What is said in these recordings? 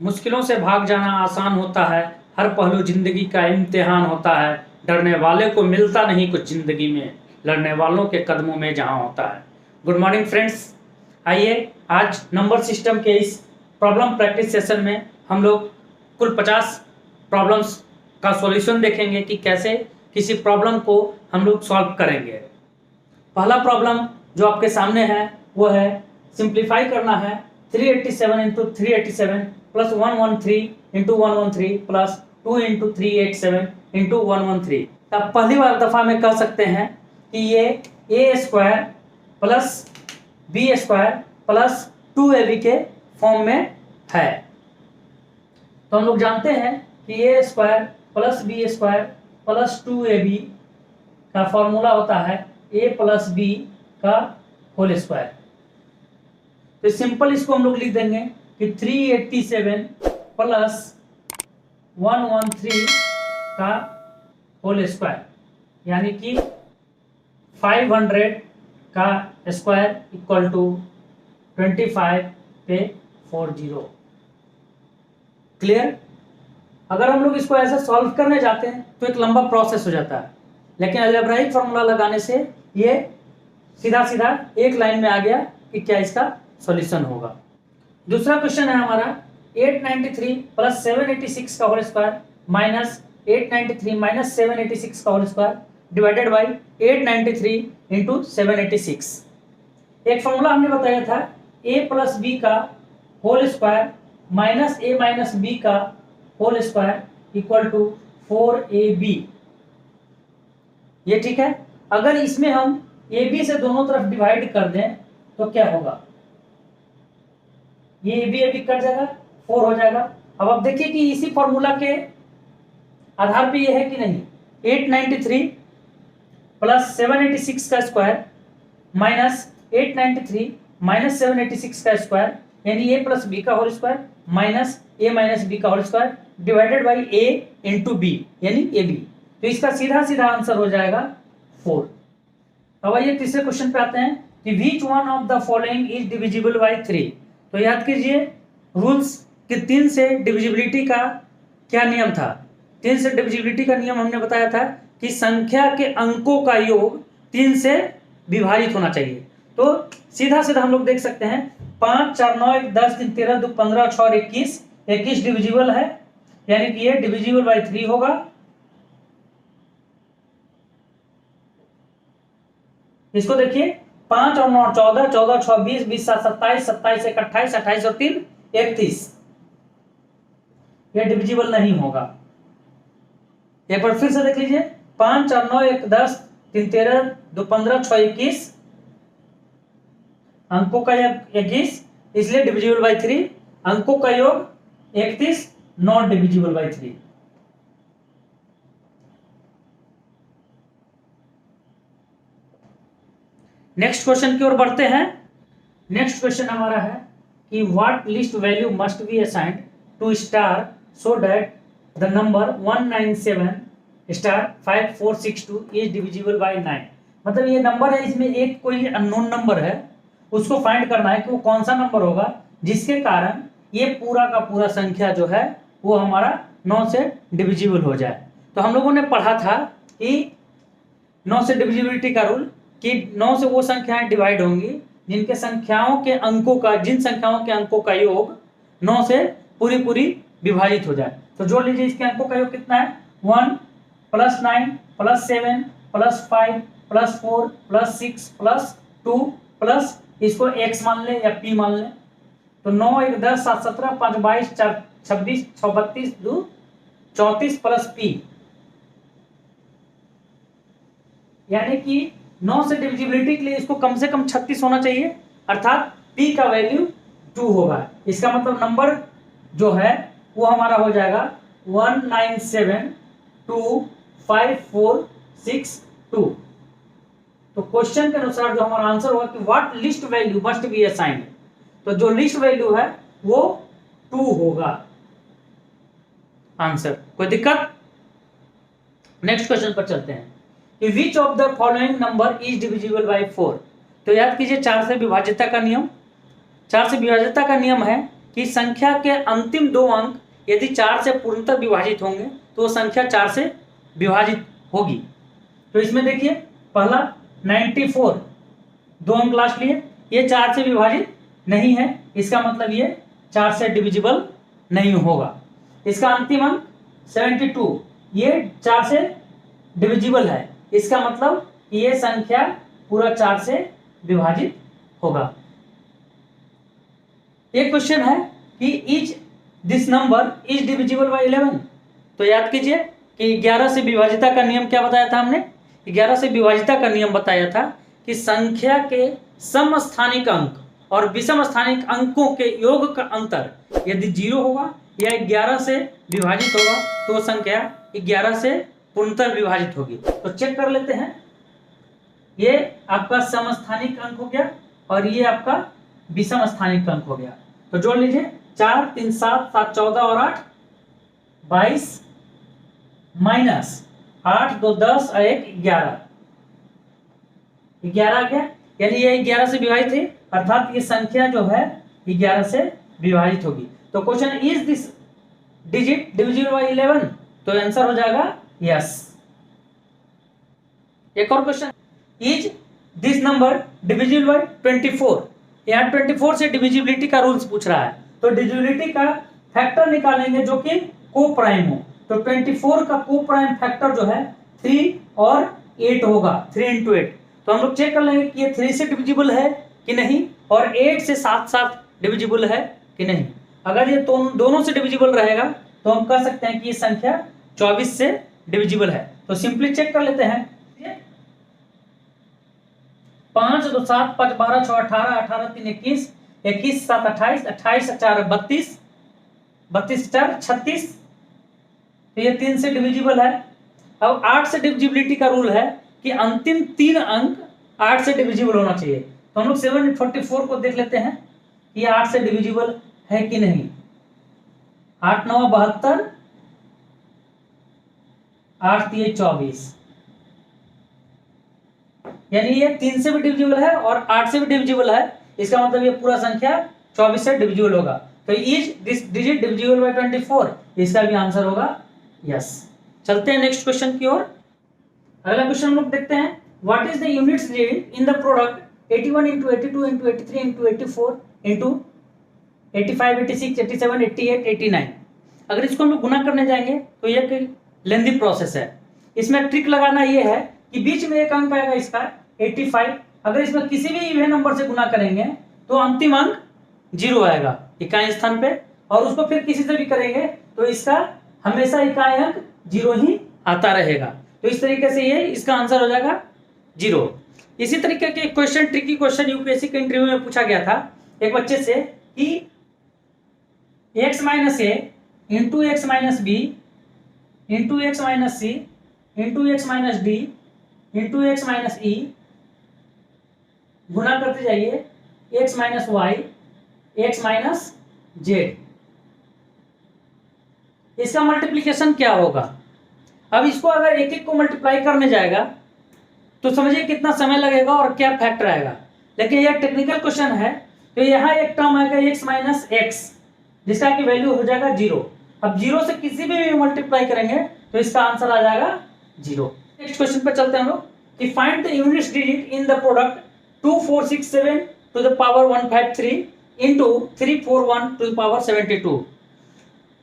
मुश्किलों से भाग जाना आसान होता है, हर पहलू जिंदगी का इम्तिहान होता है। डरने वाले को मिलता नहीं कुछ जिंदगी में, लड़ने वालों के कदमों में जहां होता है। गुड मॉर्निंग फ्रेंड्स, आइए आज नंबर सिस्टम के इस प्रॉब्लम प्रैक्टिस सेशन में हम लोग कुल 50 प्रॉब्लम्स का सॉल्यूशन देखेंगे कि कैसे किसी प्रॉब्लम को हम लोग सॉल्व करेंगे। पहला प्रॉब्लम जो आपके सामने है वो है सिंप्लीफाई करना है 387 into 387 plus 113 into 113 plus 2 into 387 into 113। अब पहली बार दफा में कह सकते हैं कि ये a square plus b square plus 2ab के फॉर्म में है। तो हम लोग जानते हैं कि a square plus b square plus 2ab का फॉर्मूला होता है ए प्लस बी का होल स्क्वायर। तो सिंपल इसको हम लोग लिख देंगे कि 387 प्लस 113 का होल स्क्वायर यानी कि 500 का स्क्वायर इक्वल टू 25 पे 40। क्लियर? अगर हम लोग इसको ऐसे सॉल्व करने जाते हैं तो एक लंबा प्रोसेस हो जाता है, लेकिन अलजेब्राइक फॉर्मूला लगाने से ये सीधा सीधा एक लाइन में आ गया कि क्या इसका सॉल्यूशन होगा। दूसरा क्वेश्चन है हमारा 893 प्लस 786 का होल स्क्वायर माइनस 893 माइनस 786 का whole square divided by 893 into 786। एक फॉर्मूला हमने बताया था a प्लस बी का whole square minus a minus b का whole square equal to 4ab। ये ठीक है। अगर इसमें हम ए बी से दोनों तरफ डिवाइड कर दें तो क्या होगा? ये ए बी कट जाएगा, 4 हो जाएगा। अब आप देखिए कि इसी फॉर्मूला के आधार पे ये है कि नहीं। 893 प्लस 786 का स्क्वायर माइनस 893 माइनस 786 का स्क्वायर यानी ए प्लस बी का whole square minus a minus b का whole square divided by a into b यानी ए बी। तो इसका सीधा सीधा आंसर हो जाएगा 4। अब आइए तीसरे क्वेश्चन पे आते हैं कि which one of the following is divisible by 3। तो याद कीजिए रूल्स कि 3 से डिविजिबिलिटी का क्या नियम था। 3 से डिविजिबिलिटी का नियम हमने बताया था कि संख्या के अंकों का योग 3 से विभाजित होना चाहिए। तो सीधा सीधा हम लोग देख सकते हैं 5 4 9 1 10 3 13 2 15 6 और 21 डिविजिबल है यानी कि ये डिविजिबल बाय 3 होगा। इसको देखिए 5 और 9 14 14 6 20 20 7 27 27 1 28 28 और 3 31। यह डिविजिबल नहीं होगा। एक बार फिर से देख लीजिए 5 4 9 1 10 3 13 2 15 6 21 अंकों का योग 21 इसलिए डिविजिबल बाय 3। अंकों का योग 31 not divisible by 3। Next question की ओर बढ़ते हैं। नेक्स्ट क्वेश्चन हमारा है कि what least value must be assigned to star so that the number 197 star 5462 is divisible by 9। मतलब ये नंबर है, इसमें एक कोई अननोन नंबर है, उसको फाइंड करना है कि वो कौन सा नंबर होगा जिसके कारण ये पूरा का पूरा संख्या जो है वो हमारा 9 से डिविजिबल हो जाए। तो हम लोगों ने पढ़ा था कि 9 से डिविजिबिलिटी का रूल कि 9 से वो संख्याएं डिवाइड होंगी जिन संख्याओं के अंकों का योग 9 से पूरी विभाजित हो जाए। तो जोड़ लीजिए इसके अंकों का योग कितना है 1 plus 9 plus 7 plus 5 plus 4 plus 6 plus 2 plus इसको x मान ले या p मान ले। तो 9 1 10 7 17 5 22 4 26 6 32 2 34 प्लस p यानी कि 9 से डिविजिबिलिटी के लिए इसको कम से कम 36 होना चाहिए, अर्थात p का वैल्यू 2 होगा। इसका मतलब नंबर जो है वो हमारा हो जाएगा 1972546 तो क्वेश्चन के अनुसार जो हमारा आंसर होगा कि what least value must be assigned, तो जो लिस्ट वैल्यू है वो 2 होगा आंसर। कोई दिक्कत? नेक्स्ट क्वेश्चन पर चलते हैं कि which of the following number is divisible bye 4। तो याद कीजिए 4 से विभाज्यता का नियम। 4 से विभाज्यता का नियम है कि संख्या के अंतिम दो अंक यदि 4 से पूर्णतः विभाजित होंगे तो वो संख्या 4 से विभाजित होगी। तो इसमें देखिए पहला 94 दो अंक लास्ट लिए, ये 4 से विभाजित नहीं है, इसका मतलब ये 4 से डिविजिबल नहीं होगा। इसका अंतिम अंक 72 ये 4 से डिविजिबल है, इसका मतलब ये संख्या पूरा 4 से विभाजित होगा। एक क्वेश्चन है कि is this number is divisible bye 11। तो याद कीजिए कि 11 से विभाजिता का नियम क्या बताया था हमने। 11 से विभाजिता का नियम बताया था कि संख्या के समस्थानिक अंक और विषम स्थानिक अंकों के योग का अंतर यदि 0 होगा या 11 से विभाजित होगा तो संख्या 11 से पूर्णतः विभाजित होगी। तो चेक कर लेते हैं, ये आपका समस्थानिक अंक हो गया और ये आपका विषम स्थानिक अंक हो गया। तो जोड़ लीजिए 4 3 7 7 14 और 8 22 माइनस 8 2 10 और 1 11 11 आ गया, यानी ये 11 से विभाजित है, अर्थात ये संख्या जो है 11 से विभाजित होगी। तो question is this digit divisible by 11, तो आंसर हो जाएगा यस। एक और question, is this number divisible by 24। यहाँ 24 से डिविजिबिलिटी का रूल्स पूछ रहा है, तो डिविजिबिलिटी का फैक्टर निकालेंगे जो कि को प्राइम हो। तो 24 का को प्राइम फैक्टर जो है 3 और 8 होगा, 3 into 8। तो हम लोग चेक कर लेंगे कि ये 3 से डिविजिबल है कि नहीं और 8 से साथ साथ डिविजिबल है कि नहीं। अगर ये दोनों से डिविजिबल रहेगा तो हम कह सकते हैं कि ये संख्या 24 से डिविजिबल है। तो सिंपली चेक कर लेते हैं, 5 2 7 5 12 6 18 18 3 21 21 7 28 28 4 32 32 4 36, तो ये 3 से डिविजिबल है। अब 8 से डिविजिबिलिटी का रूल है कि अंतिम 3 अंक 8 से डिविजिबल होना चाहिए। तो हम लोग 744 को देख लेते हैं कि ये 8 से डिविजिबल है कि नहीं। 8 9 72 8 3 24, यानी ये 3 से भी डिविजिबल है और 8 से भी डिविजिबल है, इसका मतलब ये पूरा संख्या 24 से डिविजिबल होगा। तो is this digit divisible by 24, इसका भी आंसर होगा यस। चलते हैं नेक्स्ट क्वेश्चन की ओर। अगला क्वेश्चन हम लोग देखते हैं, what is the units digit in the product 81 into 82 into 83 into 84 into 85 86 87 88 89। अगर इसको हम लोग गुना करने जाएंगे तो ये लेंदी प्रोसेस है। इसमें ट्रिक लगाना ये है कि बीच में एक अंक आएगा इसका 85, अगर इसमें किसी भी इवन नंबर से गुना करेंगे तो अंतिम अंक 0 आएगा इकाई स्थान पे, और उसको फिर किसी से भी करेंगे तो इसका हमेशा इकाई अंक 0 ही आता रहेगा। तो इस तरीके से ये इसका आंसर हो जाएगा 0। इसी तरीके के क्वेश्चन, ट्रिकी क्वेश्चन यूपीएससी के इंटरव्यू में पूछा गया था एक बच्चे से कि x minus a into x minus b into x minus c into x minus d into x minus e गुना करते जाइए x minus y x minus z, इसका मल्टीप्लिकेशन क्या होगा। अब इसको अगर एक एक को मल्टीप्लाई करने जाएगा तो समझिए कितना समय लगेगा और क्या फैक्टर आएगा। लेकिन यह टेक्निकल क्वेश्चन है, तो यहाँ एक टर्म आएगा x माइनस एक्स जिसका की वैल्यू हो जाएगा 0। अब 0 से किसी भी मल्टीप्लाई करेंगे तो इसका आंसर आ जाएगा 0। नेक्स्ट क्वेश्चन पे चलते हैं हम लोग कि find the units digit in the product 2467 to the power 153 into 341 to the power 72।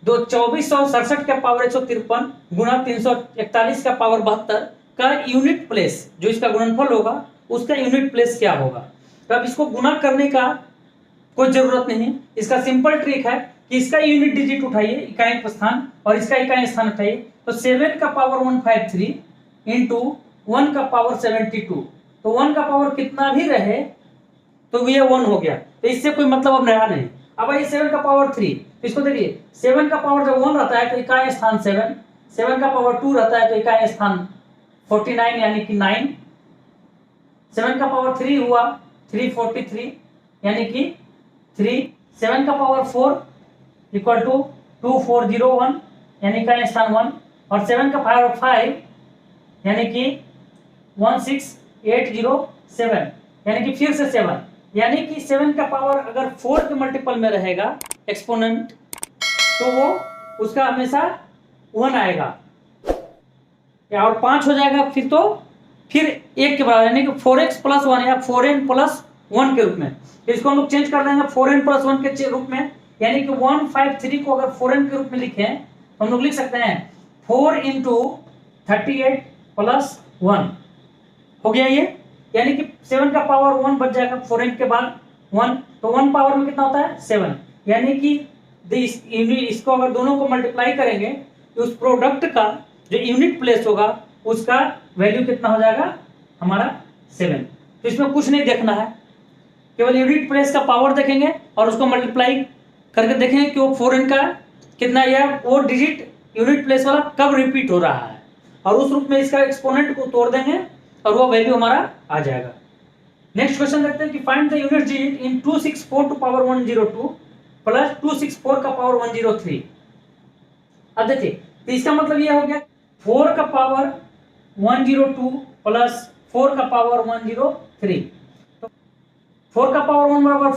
2467 का पावर 153 गुणा 341 का पावर 72 का यूनिट प्लेस, जो इसका गुणनफल होगा उसका यूनिट प्लेस क्या होगा। तो अब इसको गुना करने का कोई जरूरत नहीं, इसका सिंपल ट्रिक है कि इसका यूनिट डिजिट उठाइए इकाई स्थान और इसका इकाई स्थान उठाइए। तो 7 का पावर 153 इंटू 1 का पावर 72, तो 1 का पावर कितना भी रहे तो ये 1 हो गया, तो इससे कोई मतलब अब रहा नहीं। अब ये 7 का पावर 3, तो इसको देखिए 7 का पावर जब 1 रहता है तो इकाई स्थान 7, 7 का पावर 2 रहता है तो इकाई स्थान 49 यानी कि 9, 7 का पावर 3 हुआ 343 यानी कि 3, 7 का पावर 4 इक्वल टू 2401 यानी का स्थान 1, और 7 का पावर 5 यानी कि 16807 यानी कि फिर से 7, यानी कि 7 का पावर अगर 4 के मल्टीपल में रहेगा एक्सपोनेंट, तो वो उसका हमेशा 1 आएगा, और 5 हो जाएगा फिर 1 के बराबर, यानी कि 4x + 1 या 4n + 1 के रूप में। इसको हम लोग चेंज कर देंगे 4n + 1 के रूप में, यानी कि 153 को अगर 4n के रूप में लिखें तो हम लोग लिख सकते हैं 4 × 38 + 1 हो गया ये, यानी कि 7 का पावर 1 बच जाएगा 4n के बाद 1, तो 1 पावर में कितना होता है 7, यानी कि इसको अगर दोनों को मल्टीप्लाई करेंगे तो उस प्रोडक्ट का जो यूनिट प्लेस होगा उसका वैल्यू कितना हो जाएगा हमारा 7। तो इसमें कुछ नहीं देखना है, केवल यूनिट प्लेस का पावर देखेंगे और उसको मल्टीप्लाई करके देखेंगे कि वो 4n का कितना, या वो डिजिट यूनिट प्लेस वाला कब रिपीट हो रहा है, और उस रूप में इसका एक्सपोनेंट को तोड़ देंगे और वो वैल्यू हमारा आ जाएगा। नेक्स्ट क्वेश्चन देखते हैं कि find the unit digit in 264 to power 102 plus 264 का पावर 103। अब देखिए, तो इसका मतलब ये हो गया 4 का पावर 102 प्लस 4 का पावर 103, तो 4 का पावर 1 बराबर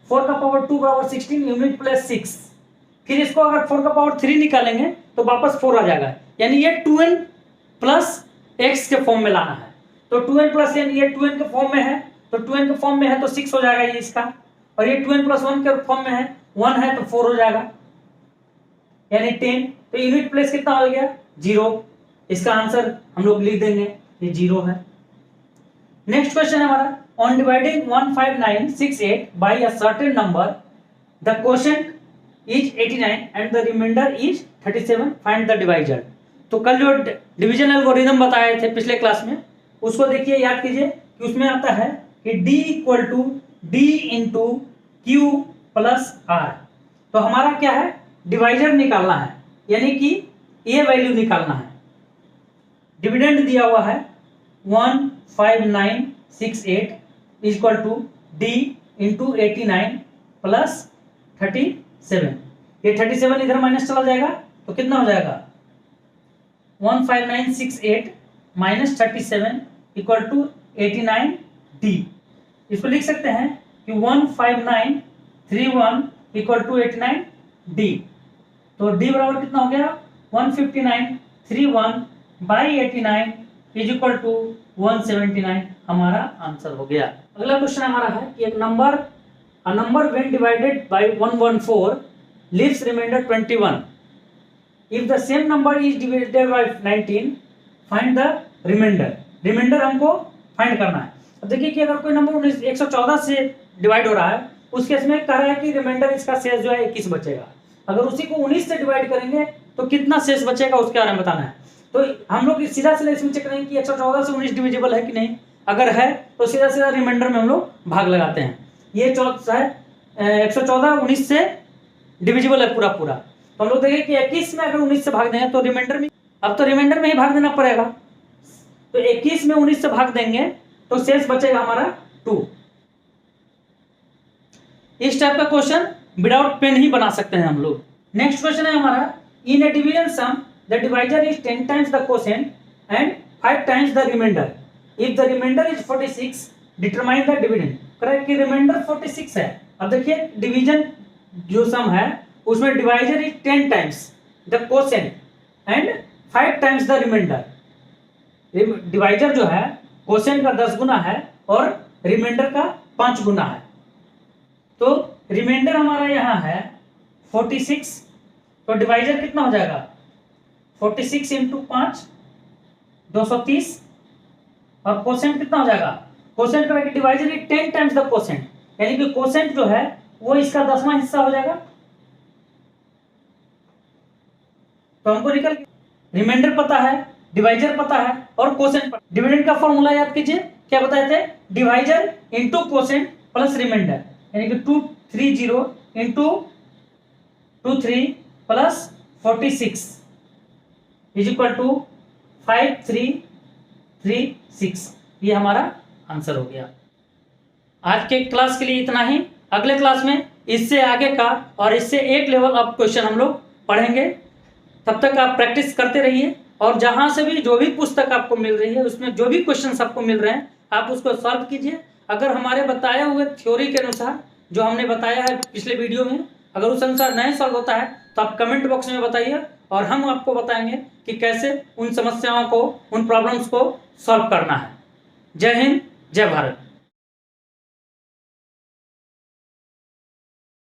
4 का पावर 2 बराबर 16, यूनिट प्लस 6, फिर इसको अगर 4 का पावर 3 निकालेंगे तो वापस 4 आ जाएगा, यानी ये 2n प्लस x के फॉर्म में लाना है, तो 2n प्लस n, ये 2n के फॉर्म में है, तो 2n के फॉर्म में है तो 6 हो जाएगा ये इसका, और ये 2n + 1 के फॉर्म में है 1 है तो 4 हो जाएगा, यानी 10, तो यूनिट प्लेस कितना हो गया 0, इसका आंसर हम लोग लिख देंगे ये 0 है। नेक्स्ट क्वेश्चन है हमारा, on dividing 15968 by a certain number the quotient is 89 and the remainder is 37, find the divisor. तो कल जो डिवीजन एल्गोरिथम बताए थे पिछले क्लास में, उसको देखिए, याद कीजिए कि उसमें आता है कि D = D × Q + R, तो हमारा क्या है डिवाइजर निकालना है, यानी कि ये वैल्यू निकालना है। डिविडेंड दिया हुआ है 15968 = D × 89 + 37, ये 37 इधर माइनस चला जाएगा तो कितना हो जाएगा 15968 - 37 = 89D। इसको लिख सकते हैं कि 15931 = 89D, तो D बराबर कितना हो गया 15931 / 89 = 179, हमारा आंसर हो गया। अगला क्वेश्चन हमारा है कि एक number a number when divided by 114 leaves remainder 21, if the same number is divided by 19 find the remainder। Reminder हमको फाइंड करना है। अब देखिए कि अगर कोई नंबर 114 से डिवाइड हो रहा है, उस केस में कह रहा है कि रिमाइंडर इसका शेष जो है 21 बचेगा, अगर उसी को 19 से डिवाइड करेंगे तो कितना शेष बचेगा उसके बारे में बताना है। तो हम लोग सीधा इसमें चेक करेंगे कि 114 से 19 डिविजिबल है कि नहीं, अगर है तो सीधा रिमाइंडर में हम लोग भाग लगाते हैं। ये 114 19 से डिविजिबल है पूरा, तो हम लोग देखेंगे कि 21 में अगर 19 से भाग देंगे तो रिमाइंडर में, अब तो रिमाइंडर में ही भाग देना पड़ेगा, तो 21 में 19 से भाग देंगे तो शेष बचेगा हमारा 2। इस टाइप का क्वेश्चन विदाउट पेन ही बना सकते हैं हम लोग। नेक्स्ट क्वेश्चन है हमारा, in a division sum the divisor is 10 times the quotient and 5 times the remainder, if the remainder is 46 determine the dividend. Correct कि रिमाइंडर 46 है। अब देखिए डिवीजन जो सम है उसमें divisor is 10 times the quotient and 5 times the remainder. Divisor जो है quotient का 10 गुना है और रिमाइंडर का 5 गुना है, तो रिमाइंडर हमारा यहाँ है 46, तो डिवाइजर कितना हो जाएगा 46 × 5 230, और क्वोशिएंट कितना हो जाएगा, क्वोशिएंट का divisor is 10 times the quotient, यानी कि क्वोशिएंट जो है वो इसका 10वां हिस्सा हो जाएगा। तो हमको निकल रिमाइंडर पता है, डिवाइजर पता है और क्वोशिएंट पता है। डिविडेंड का फॉर्मूला याद कीजिए, क्या बताए थे, divisor into quotient plus remainder, यानी कि 230 × 23 प्लस 46 = 5336, ये हमारा आंसर हो गया। आज के क्लास के लिए इतना ही। अगले क्लास में इससे आगे का और इससे एक लेवल अप क्वेश्चन हम लोग पढ़ेंगे। तब तक आप प्रैक्टिस करते रहिए, और जहां से भी जो भी पुस्तक आपको मिल रही है उसमें जो भी क्वेश्चन आपको मिल रहे हैं आप उसको सॉल्व कीजिए। अगर हमारे बताए हुए थ्योरी के अनुसार जो हमने बताया है पिछले वीडियो में, अगर उस अनुसार नहीं सॉल्व होता है तो आप कमेंट बॉक्स में बताइए और हम आपको बताएंगे कि कैसे उन समस्याओं को, उन प्रॉब्लम्स को सॉल्व करना है। जय हिंद, जय भारत।